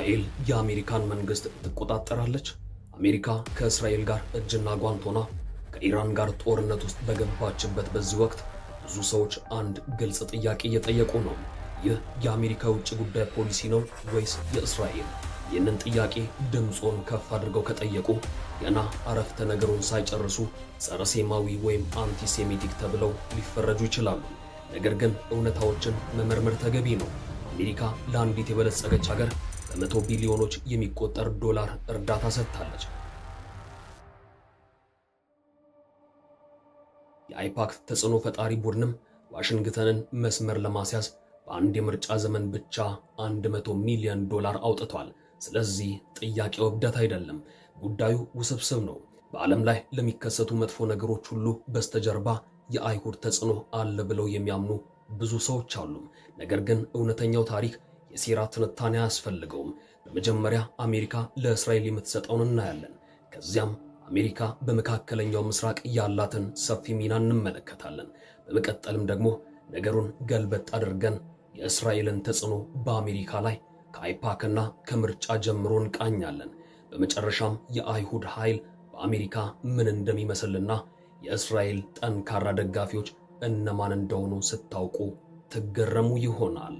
እስራኤል የአሜሪካን መንግስት ትቆጣጠራለች። አሜሪካ ከእስራኤል ጋር እጅና ጓንት ሆና ከኢራን ጋር ጦርነት ውስጥ በገባችበት በዚህ ወቅት ብዙ ሰዎች አንድ ግልጽ ጥያቄ እየጠየቁ ነው። ይህ የአሜሪካ የውጭ ጉዳይ ፖሊሲ ነው ወይስ የእስራኤል? ይህንን ጥያቄ ድምጾን ከፍ አድርገው ከጠየቁ ገና አረፍተ ነገሩን ሳይጨርሱ ጸረ ሴማዊ ወይም አንቲሴሚቲክ ተብለው ሊፈረጁ ይችላሉ። ነገር ግን እውነታዎችን መመርመር ተገቢ ነው። አሜሪካ ለአንዲት የበለጸገች ሀገር በመቶ ቢሊዮኖች የሚቆጠር ዶላር እርዳታ ሰጥታለች። የአይፓክ ተጽዕኖ ፈጣሪ ቡድንም ዋሽንግተንን መስመር ለማስያዝ በአንድ የምርጫ ዘመን ብቻ 100 ሚሊዮን ዶላር አውጥቷል። ስለዚህ ጥያቄው እብደት አይደለም፣ ጉዳዩ ውስብስብ ነው። በዓለም ላይ ለሚከሰቱ መጥፎ ነገሮች ሁሉ በስተጀርባ የአይሁድ ተጽዕኖ አለ ብለው የሚያምኑ ብዙ ሰዎች አሉ። ነገር ግን እውነተኛው ታሪክ የሴራ ትንታኔ አያስፈልገውም። በመጀመሪያ አሜሪካ ለእስራኤል የምትሰጠውን እናያለን። ከዚያም አሜሪካ በመካከለኛው ምስራቅ ያላትን ሰፊ ሚና እንመለከታለን። በመቀጠልም ደግሞ ነገሩን ገልበጥ አድርገን የእስራኤልን ተጽዕኖ በአሜሪካ ላይ ከአይፓክና ከምርጫ ጀምሮ እንቃኛለን። በመጨረሻም የአይሁድ ኃይል በአሜሪካ ምን እንደሚመስልና የእስራኤል ጠንካራ ደጋፊዎች እነማን እንደሆኑ ስታውቁ ትገረሙ ይሆናል።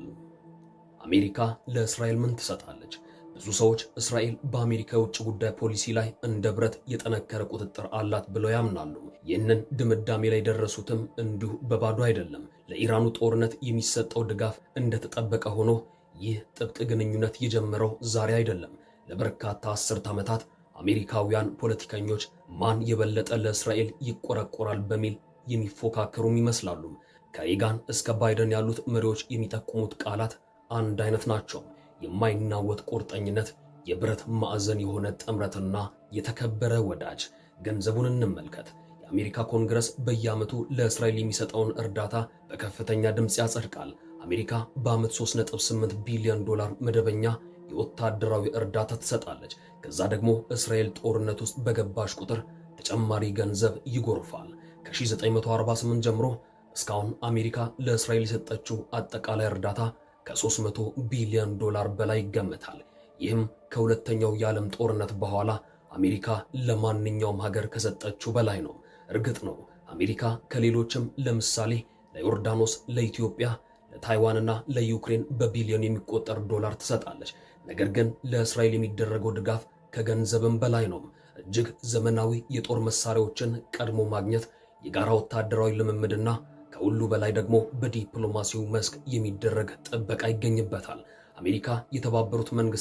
አሜሪካ ለእስራኤል ምን ትሰጣለች? ብዙ ሰዎች እስራኤል በአሜሪካ የውጭ ጉዳይ ፖሊሲ ላይ እንደ ብረት የጠነከረ ቁጥጥር አላት ብለው ያምናሉ። ይህንን ድምዳሜ ላይ ደረሱትም እንዲሁ በባዶ አይደለም። ለኢራኑ ጦርነት የሚሰጠው ድጋፍ እንደተጠበቀ ሆኖ ይህ ጥብቅ ግንኙነት የጀመረው ዛሬ አይደለም። ለበርካታ አስርት ዓመታት አሜሪካውያን ፖለቲከኞች ማን የበለጠ ለእስራኤል ይቆረቆራል በሚል የሚፎካከሩም ይመስላሉ። ከሬጋን እስከ ባይደን ያሉት መሪዎች የሚጠቁሙት ቃላት አንድ አይነት ናቸው። የማይናወጥ ቁርጠኝነት፣ የብረት ማዕዘን የሆነ ጥምረትና የተከበረ ወዳጅ። ገንዘቡን እንመልከት። የአሜሪካ ኮንግረስ በየዓመቱ ለእስራኤል የሚሰጠውን እርዳታ በከፍተኛ ድምፅ ያጸድቃል። አሜሪካ በዓመት 3.8 ቢሊዮን ዶላር መደበኛ የወታደራዊ እርዳታ ትሰጣለች። ከዛ ደግሞ እስራኤል ጦርነት ውስጥ በገባሽ ቁጥር ተጨማሪ ገንዘብ ይጎርፋል። ከ1948 ጀምሮ እስካሁን አሜሪካ ለእስራኤል የሰጠችው አጠቃላይ እርዳታ ከ300 ቢሊዮን ዶላር በላይ ይገመታል። ይህም ከሁለተኛው የዓለም ጦርነት በኋላ አሜሪካ ለማንኛውም ሀገር ከሰጠችው በላይ ነው። እርግጥ ነው አሜሪካ ከሌሎችም ለምሳሌ ለዮርዳኖስ፣ ለኢትዮጵያ፣ ለታይዋንና ለዩክሬን በቢሊዮን የሚቆጠር ዶላር ትሰጣለች። ነገር ግን ለእስራኤል የሚደረገው ድጋፍ ከገንዘብም በላይ ነው። እጅግ ዘመናዊ የጦር መሳሪያዎችን ቀድሞ ማግኘት፣ የጋራ ወታደራዊ ልምምድና ከሁሉ በላይ ደግሞ በዲፕሎማሲው መስክ የሚደረግ ጥበቃ ይገኝበታል። አሜሪካ የተባበሩት መንግስታት